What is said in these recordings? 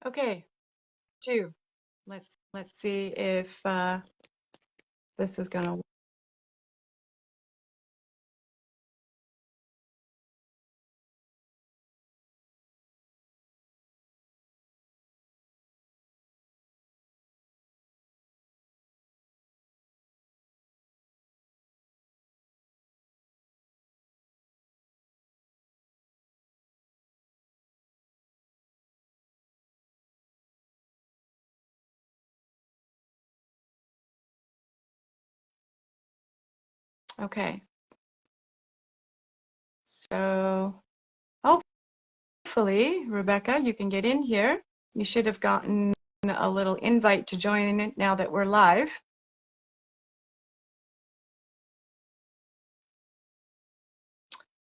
Okay, two. Let's see if this is gonna. Okay, so hopefully, Rebecca, you can get in here. You should have gotten a little invite to join it now that we're live.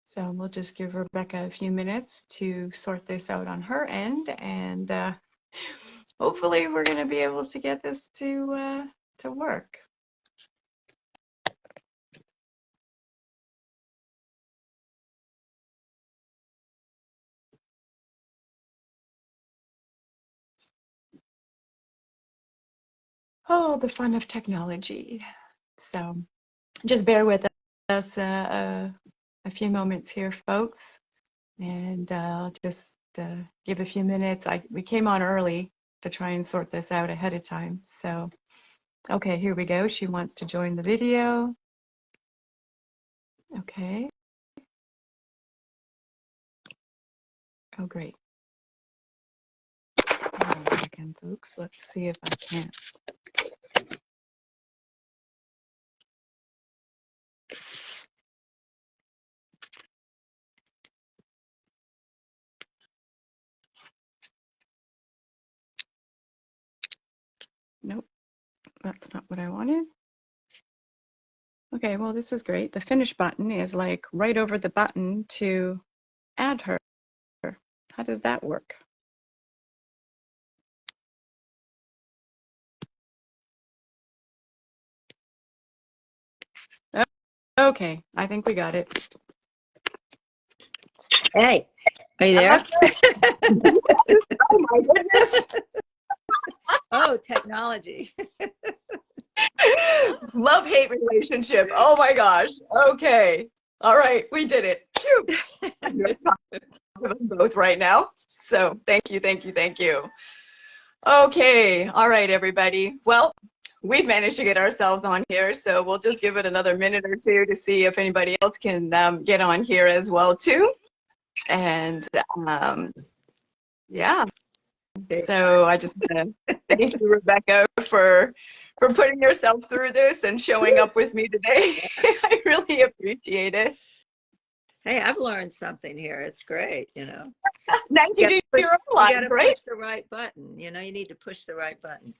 So we'll just give Rebecca a few minutes to sort this out on her end, and hopefully we're going to be able to get this to work. Oh, the fun of technology. So just bear with us a few moments here, folks, and I'll just give a few minutes. We came on early to try and sort this out ahead of time. So, okay, here we go. She wants to join the video. Okay. Oh, great. Hold on a second, folks. Let's see if I can. Nope, that's not what I wanted. Okay, well, this is great. The finish button is like right over the button to add her. How does that work? Okay, I think we got it. Hey, are you there? Oh my goodness. Oh, technology. Love-hate relationship. Oh my gosh. Okay. All right, we did it. Phew. I'm gonna talk to them both right now. So thank you, thank you, thank you. Okay, all right, everybody. Well, we've managed to get ourselves on here, so we'll just give it another minute or two to see if anybody else can get on here as well too. And yeah, so I just want to thank you, Rebecca, for putting yourself through this and showing up with me today. I really appreciate it. Hey, I've learned something here. It's great, you know. Now you do your own You live, got to right? push the right button. You know, you need to push the right button.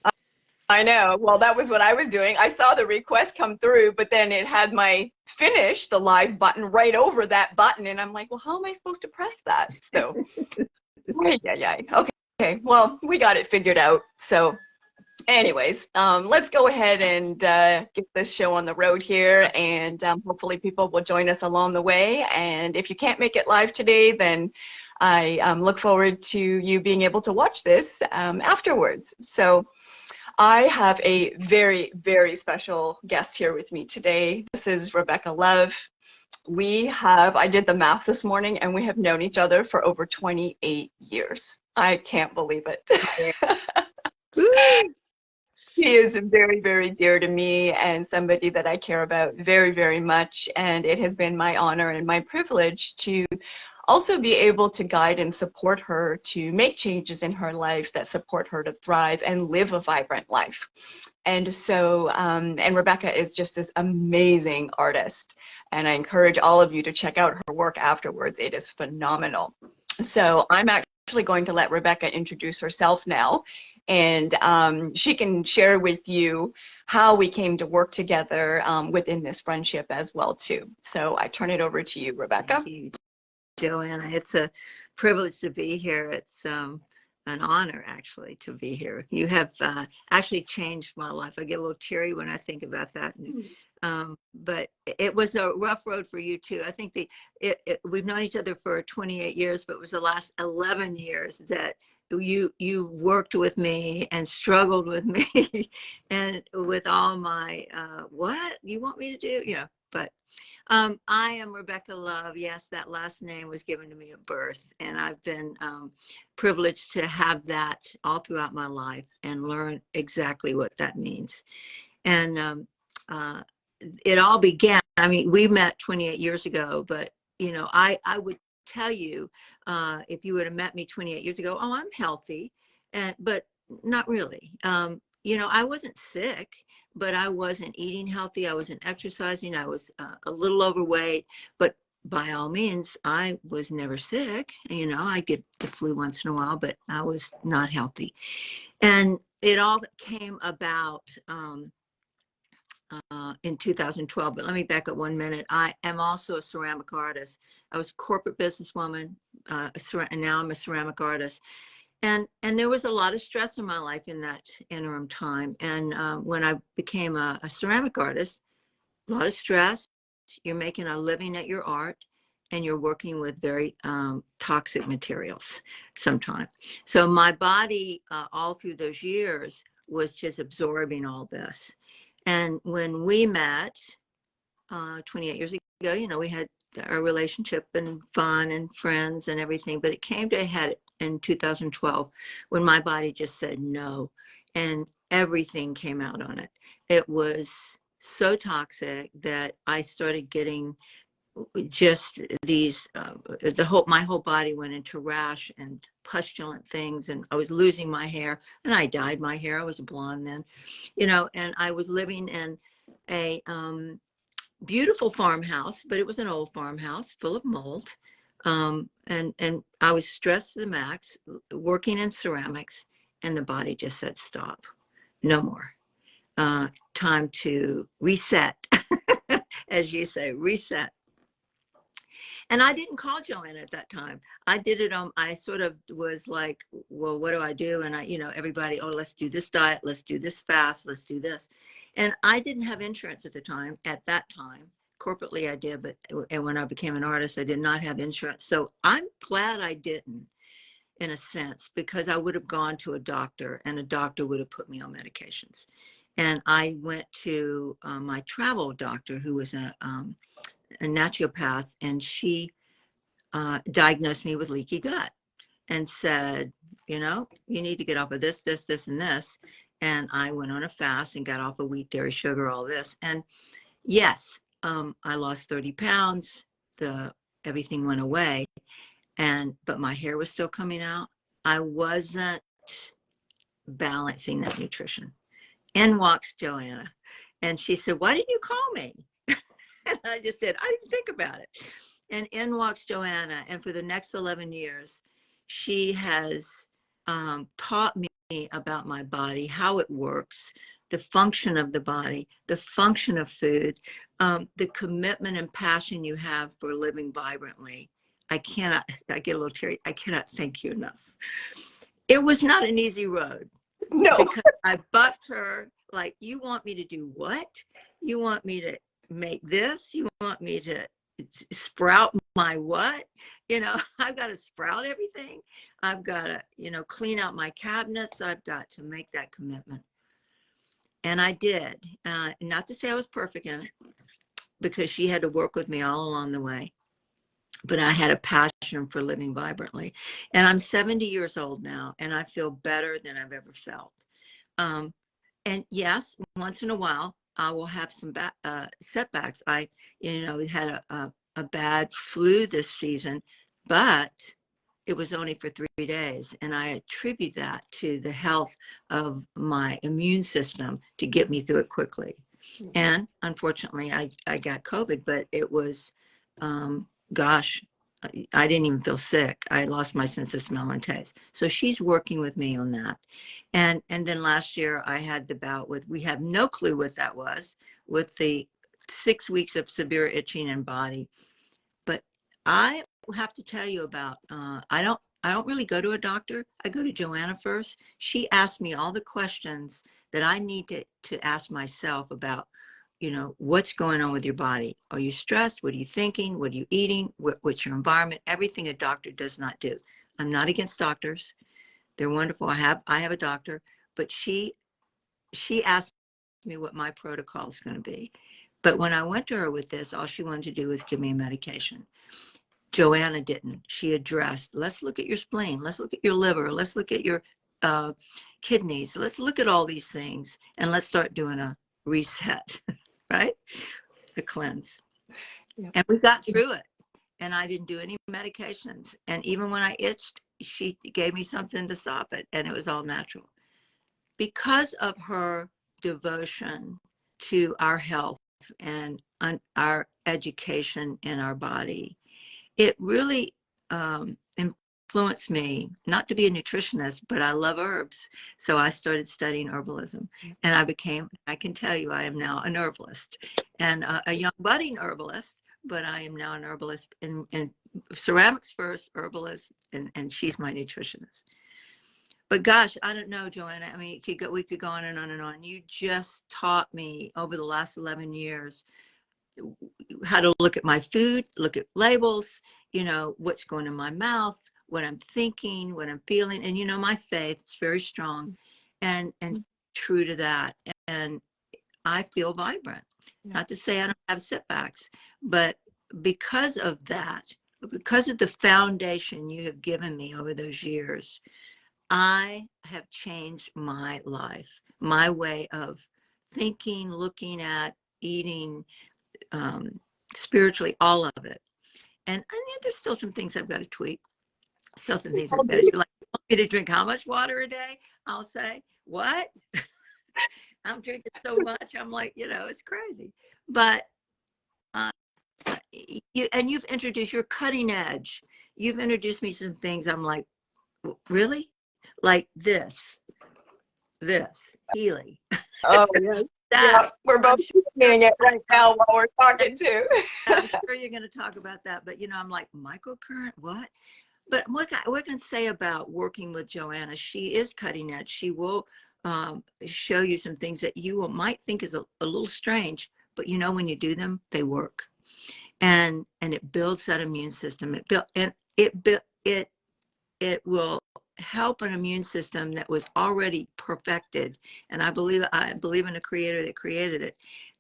I know. Well, that was what I was doing. I saw the request come through, but then it had my finish the live button right over that button. And I'm like, well, how am I supposed to press that? So, yeah. Okay. Well, we got it figured out. So, anyways, let's go ahead and get this show on the road here. And hopefully people will join us along the way. And if you can't make it live today, then I look forward to you being able to watch this afterwards. So, I have a very, very special guest here with me today. This is Rebecca Love. I did the math this morning, and we have known each other for over 28 years. I can't believe it. She is very, very dear to me and somebody that I care about very, very much. And it has been my honor and my privilege to also be able to guide and support her to make changes in her life that support her to thrive and live a vibrant life. And so, and Rebecca is just this amazing artist. And I encourage all of you to check out her work afterwards. It is phenomenal. So I'm actually going to let Rebecca introduce herself now. And she can share with you how we came to work together within this friendship as well, too. So I turn it over to you, Rebecca. Thank you, Joanna. It's a privilege to be here. It's an honor actually to be here. You have actually changed my life. I get a little teary when I think about that. But it was a rough road for you too. I think we've known each other for 28 years, but it was the last 11 years that you worked with me and struggled with me and with all my what you want me to do, but I am Rebecca Love. Yes, that last name was given to me at birth, and I've been privileged to have that all throughout my life and learn exactly what that means. And it all began, I mean, we met 28 years ago, but, I would tell you, if you would have met me 28 years ago, oh, I'm healthy, but not really. I wasn't sick, but I wasn't eating healthy. I wasn't exercising. I was a little overweight, but by all means, I was never sick. I get the flu once in a while, but I was not healthy. And it all came about in 2012, but let me back up 1 minute. I am also a ceramic artist. I was a corporate businesswoman, and now I'm a ceramic artist. And there was a lot of stress in my life in that interim time. And when I became a ceramic artist, a lot of stress. You're making a living at your art, and you're working with very toxic materials sometimes. So my body, all through those years, was just absorbing all this. And when we met 28 years ago, we had our relationship and fun and friends and everything, but it came to a head in 2012 when my body just said no, and everything came out on it. It was so toxic that I started getting just these my whole body went into rash and pustulent things, and I was losing my hair, and I dyed my hair. I was a blonde then, and I was living in a beautiful farmhouse, but it was an old farmhouse full of mold. And I was stressed to the max, working in ceramics, and the body just said, stop, no more. Time to reset, as you say, reset. And I didn't call Joanna at that time. I did it on, I sort of was like, well, what do I do? And everybody, oh, let's do this diet, let's do this fast, let's do this. And I didn't have insurance at that time. Corporately I did, and when I became an artist, I did not have insurance. So I'm glad I didn't, in a sense, because I would have gone to a doctor, and a doctor would have put me on medications. And I went to my travel doctor, who was a naturopath, and she diagnosed me with leaky gut and said, you need to get off of this, this, this, and this. And I went on a fast and got off of wheat, dairy, sugar, all this. And yes, I lost 30 pounds. Everything went away, but my hair was still coming out. I wasn't balancing that nutrition. In walks Joanna, and she said, "Why didn't you call me?" And I just said, "I didn't think about it." And in walks Joanna, and for the next 11 years, she has taught me about my body, how it works, the function of the body, the function of food, the commitment and passion you have for living vibrantly. I get a little teary. I cannot thank you enough. It was not an easy road. No. Because I bucked her like, you want me to do what? You want me to make this? You want me to sprout my what? I've got to sprout everything. I've got to, clean out my cabinets. I've got to make that commitment. And I did. Not to say I was perfect in it, because she had to work with me all along the way. But I had a passion for living vibrantly. And I'm 70 years old now, and I feel better than I've ever felt. And yes, once in a while, I will have some setbacks. I, had a bad flu this season, but it was only for 3 days. And I attribute that to the health of my immune system to get me through it quickly. Mm-hmm. And unfortunately, I got COVID, but it was, gosh, I didn't even feel sick. I lost my sense of smell and taste. So she's working with me on that. And then last year I had the bout with, we have no clue what that was, with the 6 weeks of severe itching and body. But I have to tell you about, I I don't really go to a doctor. I go to Joanna first. She asks me all the questions that I need to ask myself about, you know, what's going on with your body. Are you stressed? What are you thinking? What are you eating? What's your environment? Everything a doctor does not do. I'm not against doctors. They're wonderful. I have a doctor, but she asked me what my protocol is going to be. But when I went to her with this, all she wanted to do was give me a medication. Joanna didn't. She addressed, let's look at your spleen. Let's look at your liver. Let's look at your kidneys. Let's look at all these things and let's start doing a reset, right? A cleanse. Yeah. And we got through it. And I didn't do any medications. And even when I itched, she gave me something to stop it. And it was all natural. Because of her devotion to our health and our education in our body, it really influenced me, not to be a nutritionist, but I love herbs. So I started studying herbalism, and I can tell you, I am now an herbalist, and a young budding herbalist, but I am now an herbalist in ceramics first, herbalist, and she's my nutritionist. But gosh, I don't know, Joanna. I mean, we could go on and on and on. You just taught me over the last 11 years how to look at my food, look at labels, you know, what's going in my mouth, what I'm thinking, what I'm feeling. And, you know, my faith is very strong and true to that. And I feel vibrant. Yeah. Not to say I don't have setbacks, but because of that, because of the foundation you have given me over those years, I have changed my life, my way of thinking, looking at, eating, spiritually, all of it. And I mean, there's still some things I've got to tweak. Still some things I've got to do. Like, you want me to drink how much water a day? I'll say, what? I'm drinking so much. I'm like, you know, it's crazy. But you've introduced, you're cutting edge. You've introduced me some things. I'm like, really? Like this, Healy. Oh, yeah. Yeah, we're both doing it right now while we're talking too. I'm sure you're going to talk about that, but you know, I'm like, microcurrent, what? But what I can say about working with Joanna, she is cutting edge. She will show you some things that you might think is a little strange, but you know, when you do them, they work, and it builds that immune system. It will help an immune system that was already perfected. And I believe in a creator that created it,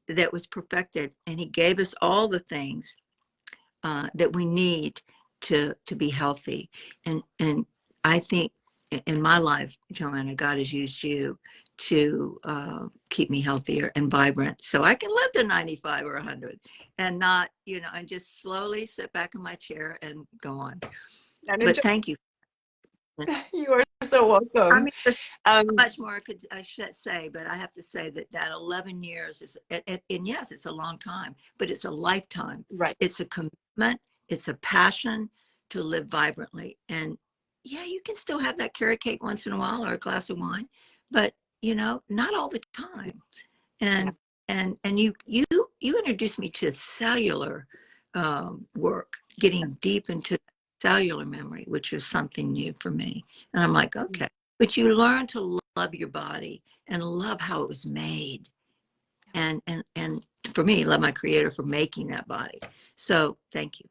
that was perfected. And he gave us all the things that we need to be healthy. And I think in my life, Joanna, God has used you to keep me healthier and vibrant, so I can live to 95 or 100 and not, you know, and just slowly sit back in my chair and go on. But thank you. You are so welcome. I mean, there's so much more I should say, but I have to say that 11 years is, and yes, it's a long time, but it's a lifetime. Right. It's a commitment. It's a passion to live vibrantly. And yeah, you can still have that carrot cake once in a while or a glass of wine, but you know, not all the time. And you introduced me to cellular work, getting deep into cellular memory, which is something new for me. And I'm like, okay, but you learn to love your body and love how it was made. And for me, love my creator for making that body. So thank you.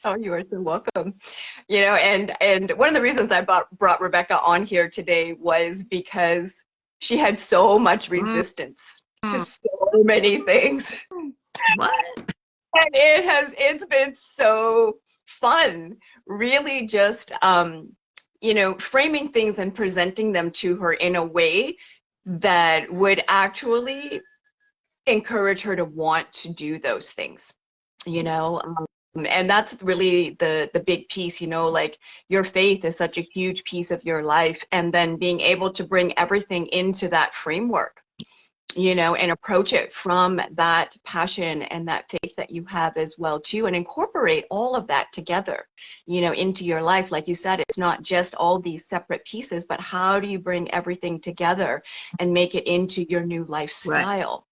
Oh, you are so welcome. You know, and one of the reasons I brought Rebecca on here today was because she had so much resistance to so many things. What? And it's been so fun, really, just you know, framing things and presenting them to her in a way that would actually encourage her to want to do those things, you know. And that's really the big piece, you know, like your faith is such a huge piece of your life, and then being able to bring everything into that framework, you know, and approach it from that passion and that faith that you have as well too, and incorporate all of that together, you know, into your life. Like you said, it's not just all these separate pieces, but how do you bring everything together and make it into your new lifestyle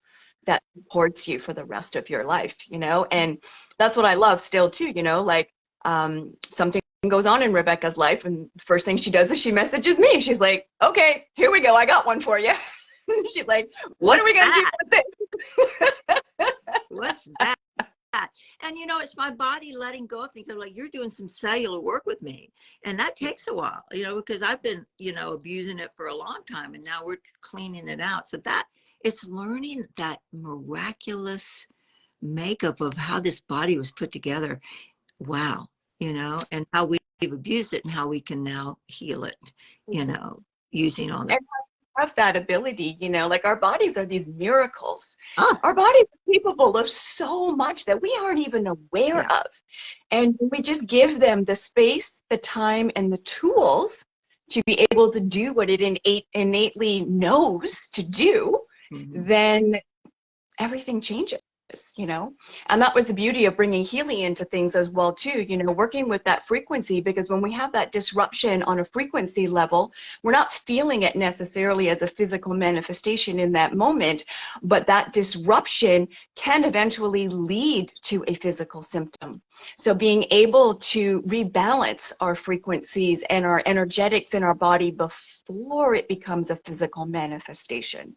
that supports you for the rest of your life, you know. And that's what I love still too, you know, like something goes on in Rebecca's life, and the first thing she does is she messages me. She's like, okay, here we go. I got one for you. She's like, what are we going to do with this? What's that? And you know, it's my body letting go of things. I'm like, you're doing some cellular work with me, and that takes a while, you know, because I've been, you know, abusing it for a long time, and now we're cleaning it out. So that it's learning that miraculous makeup of how this body was put together. Wow, you know, and how we've abused it and how we can now heal it, you know, using all that. Have that ability, you know, like our bodies are these miracles. Oh. Our bodies are capable of so much that we aren't even aware of. And we just give them the space, the time, and the tools to be able to do what it innately knows to do, then everything changes. You know, and that was the beauty of bringing healing into things as well too, you know, working with that frequency, because when we have that disruption on a frequency level, we're not feeling it necessarily as a physical manifestation in that moment, but that disruption can eventually lead to a physical symptom. So being able to rebalance our frequencies and our energetics in our body before it becomes a physical manifestation.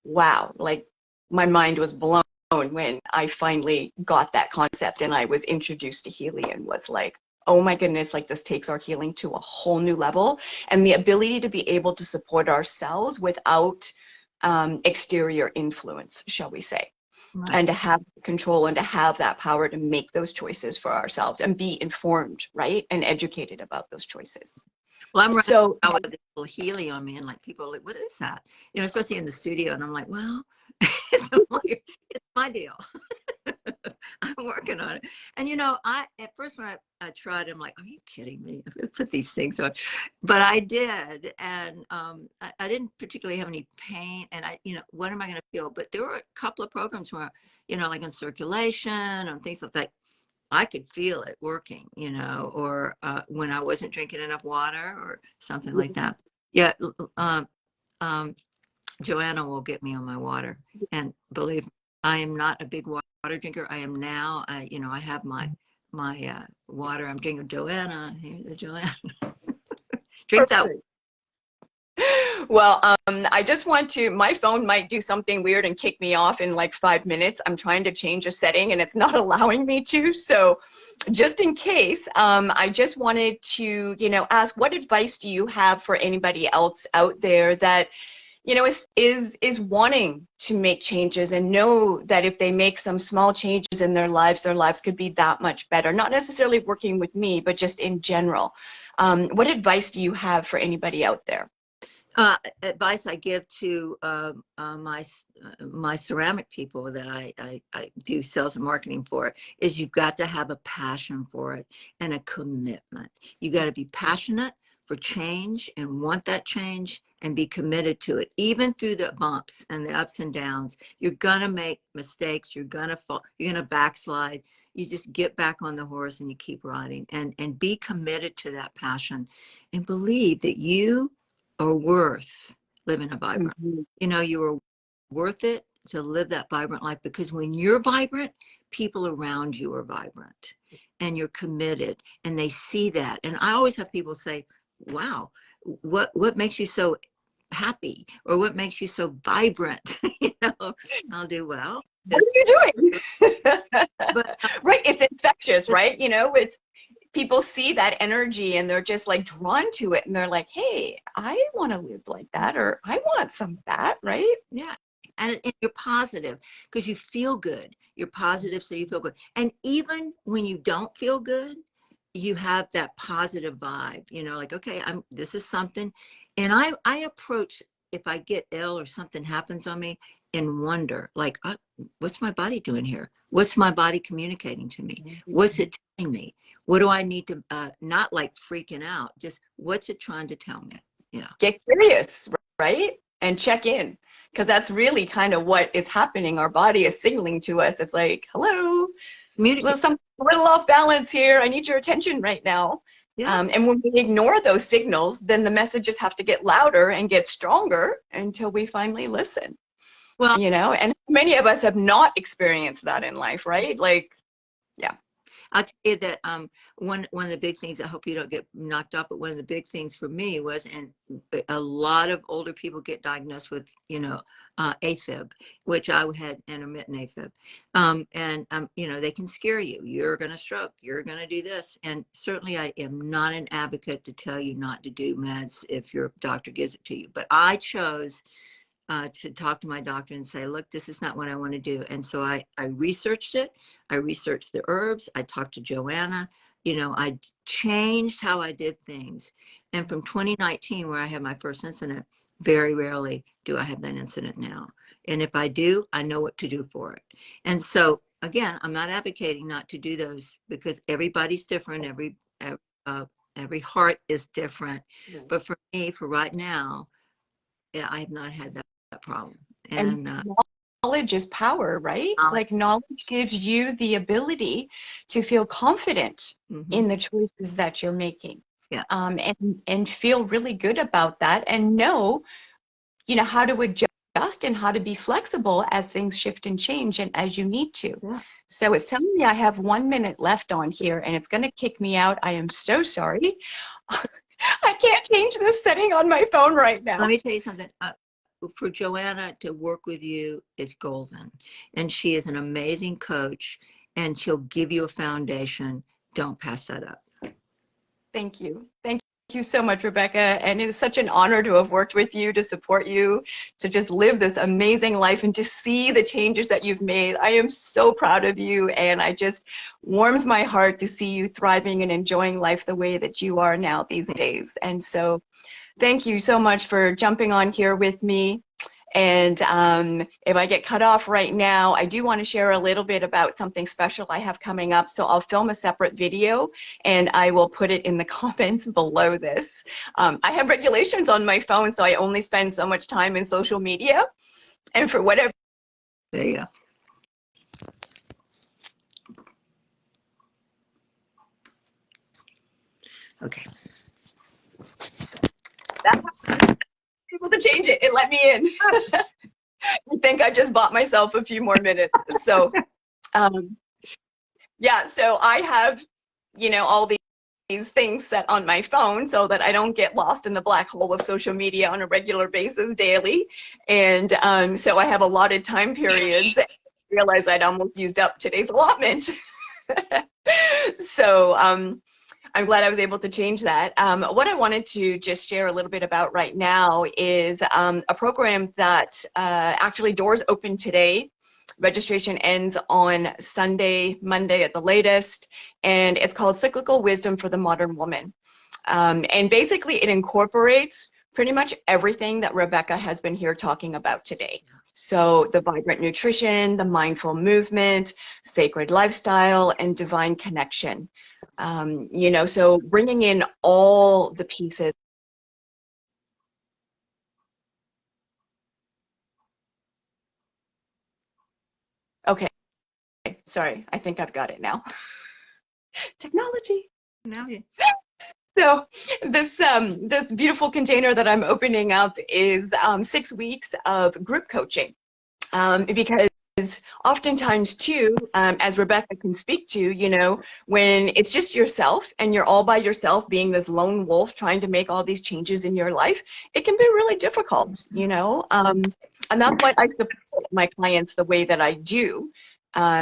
Wow, like my mind was blown when I finally got that concept and I was introduced to healing, and was like, oh my goodness, like this takes our healing to a whole new level, and the ability to be able to support ourselves without exterior influence, shall we say. Right. And to have control and to have that power to make those choices for ourselves and be informed, right, and educated about those choices. Well, I'm running out with this little Healy on me, and like people are like, what is that? You know, especially in the studio, and I'm like, well, it's my deal. I'm working on it. And you know, at first when I tried, I'm like, are you kidding me? I'm gonna put these things on. But I did, and I didn't particularly have any pain, and you know, what am I gonna feel? But there were a couple of programs where, you know, like in circulation and things like that, I could feel it working, you know, or when I wasn't drinking enough water or something like that. Yeah. Joanna will get me on my water, and believe me, I am not a big water drinker. I am now. You know, I have my water. I'm drinking Joanna. Here's the Joanna. Drink that. Well, I just want to, my phone might do something weird and kick me off in like 5 minutes. I'm trying to change a setting and it's not allowing me to. So just in case, I just wanted to, you know, ask, what advice do you have for anybody else out there that, you know, is wanting to make changes and know that if they make some small changes in their lives could be that much better? Not necessarily working with me, but just in general. What advice do you have for anybody out there? Advice I give to my ceramic people that I do sales and marketing for is you've got to have a passion for it and a commitment. You got to be passionate for change and want that change and be committed to it, even through the bumps and the ups and downs. You're gonna make mistakes. You're gonna fall. You're gonna backslide. You just get back on the horse and you keep riding, and be committed to that passion, and believe that you are worth living a vibrant. You know, you are worth it to live that vibrant life, because when you're vibrant, people around you are vibrant, and you're committed, and they see that. And I always have people say, wow, what makes you so happy, or what makes you so vibrant? You know, I'll do, well, what are you doing? But, right, it's infectious, right? You know, it's, people see that energy and they're just like drawn to it, and they're like, hey, I want to live like that, or I want some of that, right? Yeah. And you're positive because you feel good. You're positive, so you feel good. And even when you don't feel good, you have that positive vibe, you know, like, okay, this is something. And I approach, if I get ill or something happens on me, and wonder, like, what's my body doing here? What's my body communicating to me? What's it telling me? What do I need to, not like freaking out, just what's it trying to tell me? Yeah. Get curious, right? And check in, because that's really kind of what is happening. Our body is signaling to us. It's like, hello, something a little off balance here. I need your attention right now. Yeah. And when we ignore those signals, then the messages have to get louder and get stronger until we finally listen. Well, you know, and many of us have not experienced that in life, right? Like, yeah. I'll tell you that one of the big things, I hope you don't get knocked off, but one of the big things for me was, and a lot of older people get diagnosed with, AFib, which I had intermittent AFib. They can scare you. You're going to stroke. You're going to do this. And certainly I am not an advocate to tell you not to do meds if your doctor gives it to you. But I chose to talk to my doctor and say, look, this is not what I want to do. And so I researched it. I researched the herbs. I talked to Joanna. I changed how I did things. And from 2019, where I had my first incident, very rarely do I have that incident now. And if I do, I know what to do for it. And so, again, I'm not advocating not to do those, because everybody's different. Every heart is different. Right. But for me, for right now, yeah, I have not had that problem. And knowledge is power, right? Like knowledge gives you the ability to feel confident in the choices that you're making. Yeah. And feel really good about that, and know, how to adjust and how to be flexible as things shift and change and as you need to. Yeah. So it's telling me I have 1 minute left on here, and it's going to kick me out. I am so sorry. I can't change this setting on my phone right now. Let me tell you something. For Joanna to work with you is golden, and she is an amazing coach, and she'll give you a foundation. Don't pass that up. Thank you. Thank you so much, Rebecca. And it is such an honor to have worked with you, to support you, to just live this amazing life and to see the changes that you've made. I am so proud of you, and it just warms my heart to see you thriving and enjoying life the way that you are now these days. And so thank you so much for jumping on here with me. And if I get cut off right now, I do want to share a little bit about something special I have coming up. So I'll film a separate video and I will put it in the comments below this. I have regulations on my phone, so I only spend so much time in social media. And for whatever. There you go. Okay. Able to change it. It let me in. I think I just bought myself a few more minutes. So, yeah, so I have, all these things set on my phone so that I don't get lost in the black hole of social media on a regular basis daily. And so I have allotted time periods. I realized I'd almost used up today's allotment. So, I'm glad I was able to change that. What I wanted to just share a little bit about right now is a program that actually doors open today. Registration ends on Sunday, Monday at the latest, and it's called Cyclical Wisdom for the Modern Woman. And basically it incorporates pretty much everything that Rebecca has been here talking about today. So the vibrant nutrition, the mindful movement, sacred lifestyle, and divine connection. So bringing in all the pieces. Okay, sorry, I think I've got it now. Technology. Now you. So this beautiful container that I'm opening up is 6 weeks of group coaching, because oftentimes too, as Rebecca can speak to, when it's just yourself and you're all by yourself being this lone wolf trying to make all these changes in your life, it can be really difficult, and that's why I support my clients the way that I do,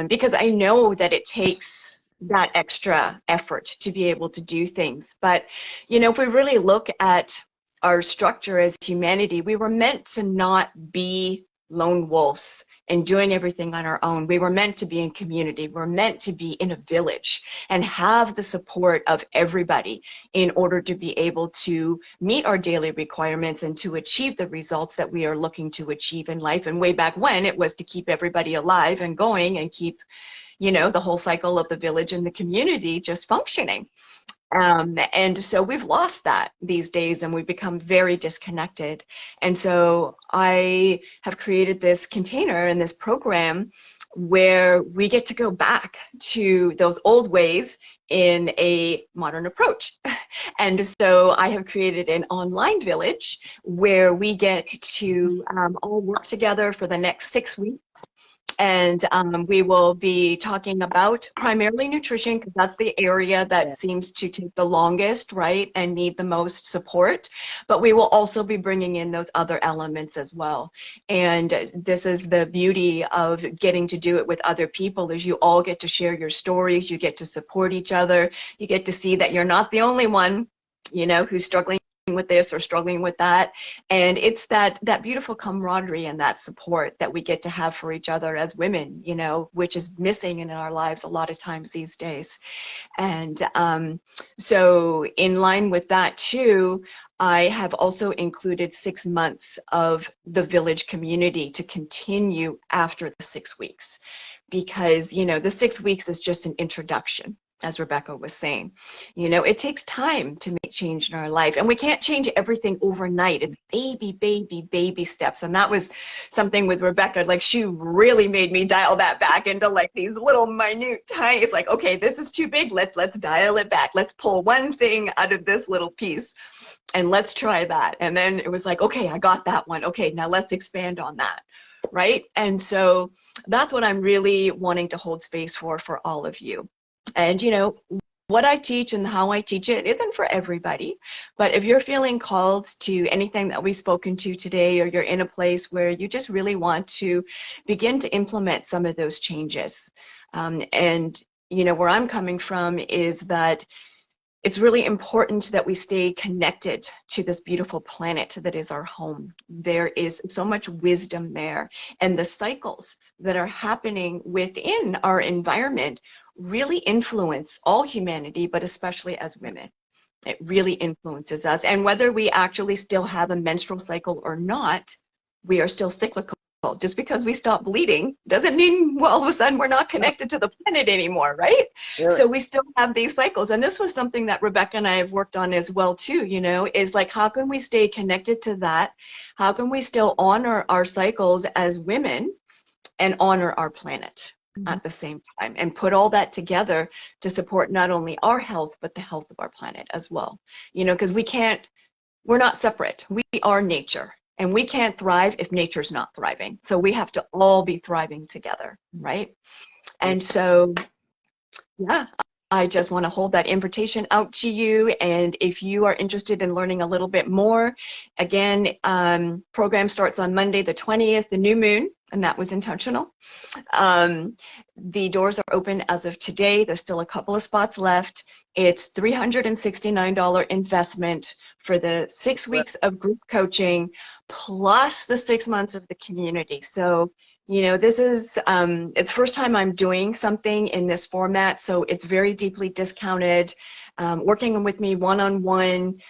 because I know that it takes that extra effort to be able to do things. But, if we really look at our structure as humanity, we were meant to not be lone wolves and doing everything on our own. We were meant to be in community. We're meant to be in a village and have the support of everybody in order to be able to meet our daily requirements and to achieve the results that we are looking to achieve in life. And way back when, it was to keep everybody alive and going and keep, the whole cycle of the village and the community just functioning. And so we've lost that these days, and we've become very disconnected. And so I have created this container and this program where we get to go back to those old ways in a modern approach. And so I have created an online village where we get to all work together for the next 6 weeks. And we will be talking about primarily nutrition, because that's the area that seems to take the longest, right, and need the most support. But we will also be bringing in those other elements as well. And this is the beauty of getting to do it with other people, is you all get to share your stories, you get to support each other, you get to see that you're not the only one, you know, who's struggling with this or struggling with that. And it's that beautiful camaraderie and that support that we get to have for each other as women, you know, which is missing in our lives a lot of times these days. And so in line with that too, I have also included 6 months of the village community to continue after the 6 weeks, because, you know, the 6 weeks is just an introduction. As Rebecca was saying, you know, it takes time to make change in our life, and we can't change everything overnight. It's baby steps. And that was something with Rebecca, like she really made me dial that back into like these little minute tiny, it's like, okay, this is too big. Let's dial it back. Let's pull one thing out of this little piece and let's try that. And then it was like, okay, I got that one. Okay, now let's expand on that. Right. And so that's what I'm really wanting to hold space for all of you. And, you know, what I teach and how I teach it isn't for everybody, but if you're feeling called to anything that we've spoken to today, or you're in a place where you just really want to begin to implement some of those changes, and, you know, where I'm coming from is that it's really important that we stay connected to this beautiful planet that is our home. There is so much wisdom there, and the cycles that are happening within our environment really influence all humanity, but especially as women. It really influences us. And whether we actually still have a menstrual cycle or not, we are still cyclical. Just because we stop bleeding doesn't mean, well, all of a sudden we're not connected to the planet anymore, right? Really? So we still have these cycles. And this was something that Rebecca and I have worked on as well too, you know, is like, how can we stay connected to that? How can we still honor our cycles as women and honor our planet at the same time, and put all that together to support not only our health, but the health of our planet as well? You know, because we're not separate. We are nature, and we can't thrive if nature's not thriving. So we have to all be thriving together, right? And so, yeah, I just want to hold that invitation out to you. And if you are interested in learning a little bit more, again, program starts on Monday the 20th, the new moon, and that was intentional. The doors are open as of today. There's still a couple of spots left. It's $369 investment for the 6 weeks of group coaching, plus the 6 months of the community. So, you know, this is, it's the first time I'm doing something in this format, so it's very deeply discounted. Working with me one-on-one,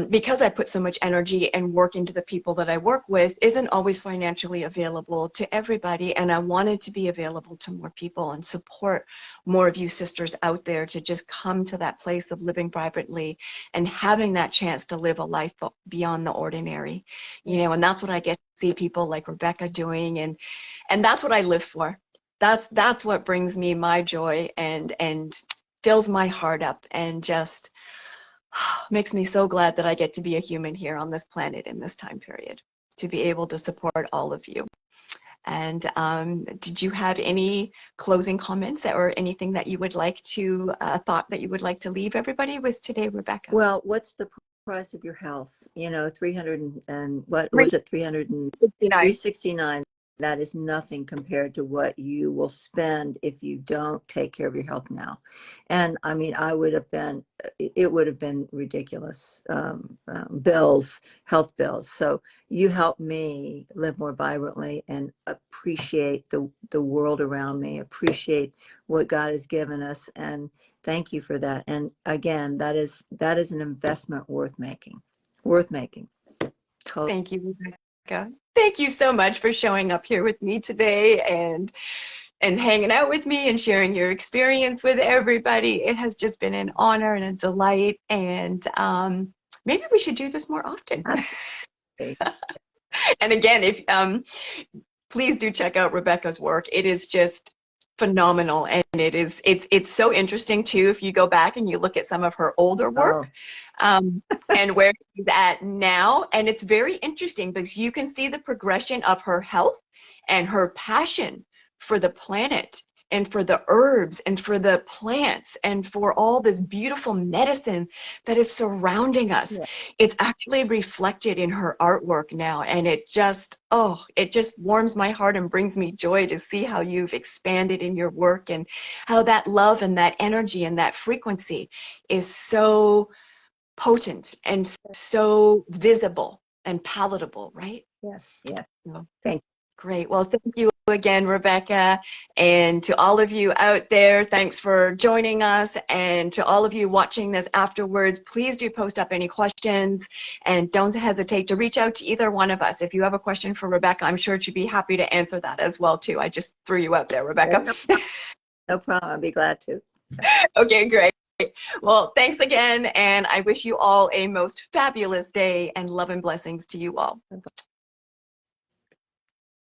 because I put so much energy and work into the people that I work with, isn't always financially available to everybody. And I wanted to be available to more people and support more of you sisters out there to just come to that place of living vibrantly and having that chance to live a life beyond the ordinary, you know. And that's what I get to see people like Rebecca doing, and that's what I live for. That's what brings me my joy and fills my heart up, and just makes me so glad that I get to be a human here on this planet in this time period, to be able to support all of you. And did you have any closing comments or anything that you would like to, thought that you would like to leave everybody with today, Rebecca? Well, what's the price of your health? You know, 300 and what was it? 369. That is nothing compared to what you will spend if you don't take care of your health now. And I mean, it would have been ridiculous, bills, health bills. So you help me live more vibrantly and appreciate the world around me, appreciate what God has given us. And thank you for that. And again, that is an investment worth making. Totally. Thank you, Rebecca. Thank you so much for showing up here with me today and hanging out with me and sharing your experience with everybody. It has just been an honor and a delight, and maybe we should do this more often. And again, if please do check out Rebecca's work. It is just phenomenal, and it's so interesting too if you go back and you look at some of her older work. And where she's at now. And it's very interesting because you can see the progression of her health and her passion for the planet and for the herbs and for the plants and for all this beautiful medicine that is surrounding us. Yeah. It's actually reflected in her artwork now, and it just warms my heart and brings me joy to see how you've expanded in your work and how that love and that energy and that frequency is so potent and so visible and palatable, right? Yes, yes. So, Thank great. Well, thank you again, Rebecca. And to all of you out there, thanks for joining us. And to all of you watching this afterwards, please do post up any questions and don't hesitate to reach out to either one of us. If you have a question for Rebecca, I'm sure she'd be happy to answer that as well, too. I just threw you out there, Rebecca. No problem. I'll be glad to. Okay, great. Well, thanks again. And I wish you all a most fabulous day, and love and blessings to you all.